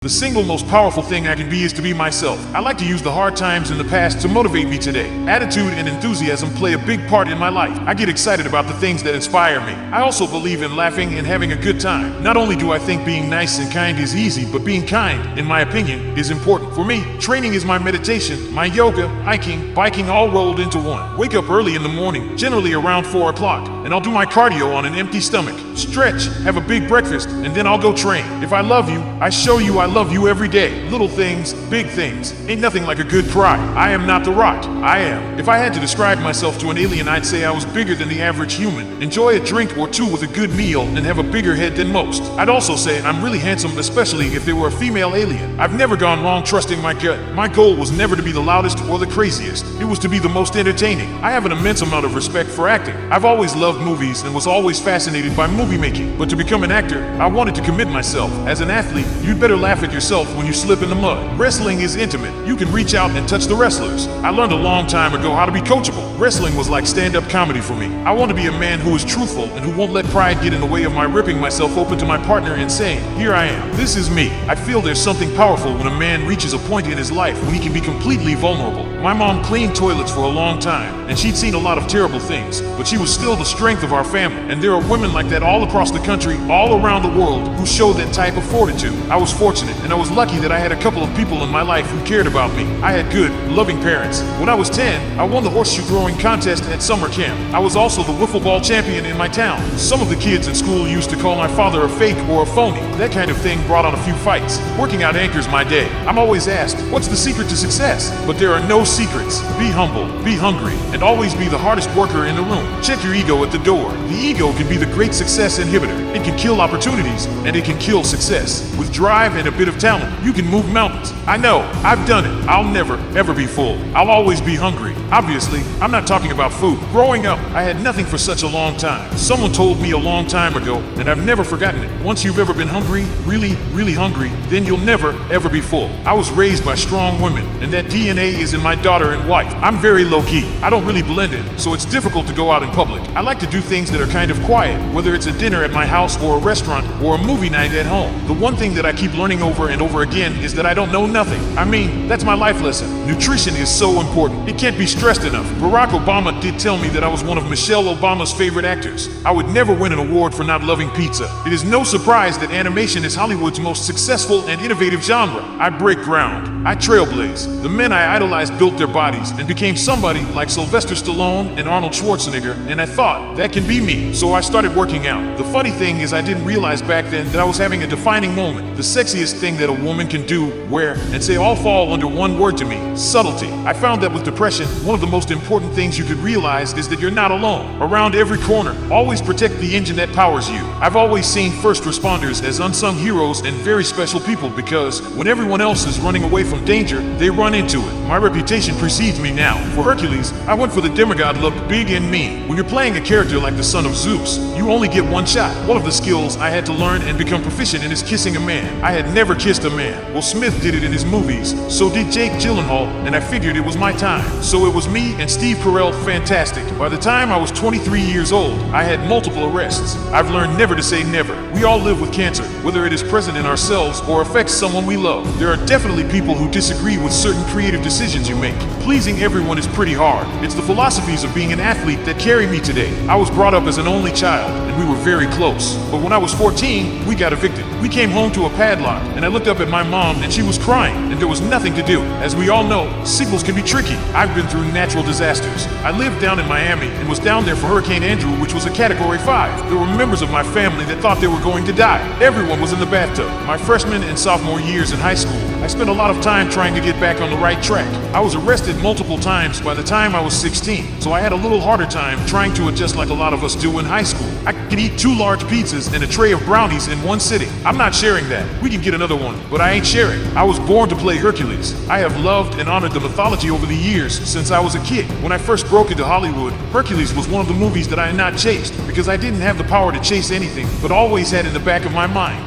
The single most powerful thing I can be is to be myself. I like to use the hard times in the past to motivate me today. Attitude and enthusiasm play a big part in my life. I get excited about the things that inspire me. I also believe in laughing and having a good time. Not only do I think being nice and kind is easy, but being kind, in my opinion, is important. For me, training is my meditation, my yoga, hiking, biking all rolled into one. Wake up early in the morning, generally around 4 o'clock, and I'll do my cardio on an empty stomach. Stretch, have a big breakfast, and then I'll go train. If I love you, I show you I love you every day. Little things, big things. Ain't nothing like a good cry. I am not the rot. I am. If I had to describe myself to an alien, I'd say I was bigger than the average human. Enjoy a drink or two with a good meal and have a bigger head than most. I'd also say I'm really handsome, especially if they were a female alien. I've never gone wrong trusting my gut. My goal was never to be the loudest or the craziest. It was to be the most entertaining. I have an immense amount of respect for acting. I've always loved movies and was always fascinated by movie making. But to become an actor, I wanted to commit myself. As an athlete, you'd better laugh at yourself when you slip in the mud. Wrestling is intimate. You can reach out and touch the wrestlers. I learned a long time ago how to be coachable. Wrestling was like stand-up comedy for me. I want to be a man who is truthful and who won't let pride get in the way of my ripping myself open to my partner and saying, here I am. This is me. I feel there's something powerful when a man reaches a point in his life when he can be completely vulnerable. My mom cleaned toilets for a long time, and she'd seen a lot of terrible things, but she was still the strength of our family. And there are women like that all across the country, all around the world, who show that type of fortitude. I was fortunate, and I was lucky that I had a couple of people in my life who cared about me. I had good, loving parents. When I was 10, I won the horseshoe throwing contest at summer camp. I was also the wiffle ball champion in my town. Some of the kids in school used to call my father a fake or a phony. That kind of thing brought on a few fights. Working out anchors my day. I'm always asked, what's the secret to success? But there are no secrets. Be humble, be hungry, and always be the hardest worker in the room. Check your ego at the door. The ego can be the great success inhibitor. It can kill opportunities, and it can kill success. With drive and a bit of talent, you can move mountains. I know, I've done it. I'll never, ever be full. I'll always be hungry. Obviously, I'm not talking about food. Growing up, I had nothing for such a long time. Someone told me a long time ago, and I've never forgotten it. Once you've ever been hungry, really, really hungry, then you'll never, ever be full. I was raised by strong women, and that DNA is in my daughter and wife. I'm very low-key. I don't really blend in, so it's difficult to go out in public. I like to do things that are kind of quiet, whether it's a dinner at my house or a restaurant or a movie night at home. The one thing that I keep learning over and over again is that I don't know nothing. I mean, that's my life lesson. Nutrition is so important. It can't be stressed enough. Barack Obama did tell me that I was one of Michelle Obama's favorite actors. I would never win an award for not loving pizza. It is no surprise that animation is Hollywood's most successful and innovative genre. I break ground. I trailblaze. The men I idolized built their bodies and became somebody like Sylvester Stallone and Arnold Schwarzenegger, and I thought, that can be me. So I started working out. The funny thing is I didn't realize back then that I was having a defining moment. The sexiest thing that a woman can do, wear, and say all fall under one word to me: subtlety. I found that with depression, one of the most important things you could realize is that you're not alone. Around every corner, always protect the engine that powers you. I've always seen first responders as unsung heroes and very special people because when everyone else is running away from danger, they run into it. My reputation precedes me now. For Hercules, I went for the demigod look, big and mean. When you're playing a character like the son of Zeus, you only get one shot. One of the skills I had to learn and become proficient in is kissing a man. I had never kissed a man. Well, Smith did it in his movies, so did Jake Gyllenhaal, and I figured it was my time. So it was me and Steve Carell fantastic. By the time I was 23 years old, I had multiple arrests. I've learned never to say never. We all live with cancer, whether it is present in ourselves or affects someone we love. There are definitely people who disagree with certain creative decisions you make. Pleasing everyone is pretty hard. It's the philosophies of being an athlete that carry me today. I was brought up as an only child, and we were very close. But when I was 14, we got evicted. We came home to a padlock, and I looked up at my mom, and she was crying, and there was nothing to do. As we all know, sequels can be tricky. I've been through natural disasters. I lived down in Miami and was down there for Hurricane Andrew, which was a Category 5. There were members of my family that thought they were going to die. Everyone was in the bathtub. My freshman and sophomore years in high school, I spent a lot of time trying to get back on the right track. I was arrested multiple times by the time I was 16, so I had a little harder time trying to adjust like a lot of us do in high school. I could eat 2 large pizzas and a tray of brownies in one sitting. I'm not sharing that. We can get another one, but I ain't sharing. I was born to play Hercules. I have loved and honored the mythology over the years since I was a kid. When I first broke into Hollywood, Hercules was one of the movies that I had not chased because I didn't have the power to chase anything, but always had in the back of my mind,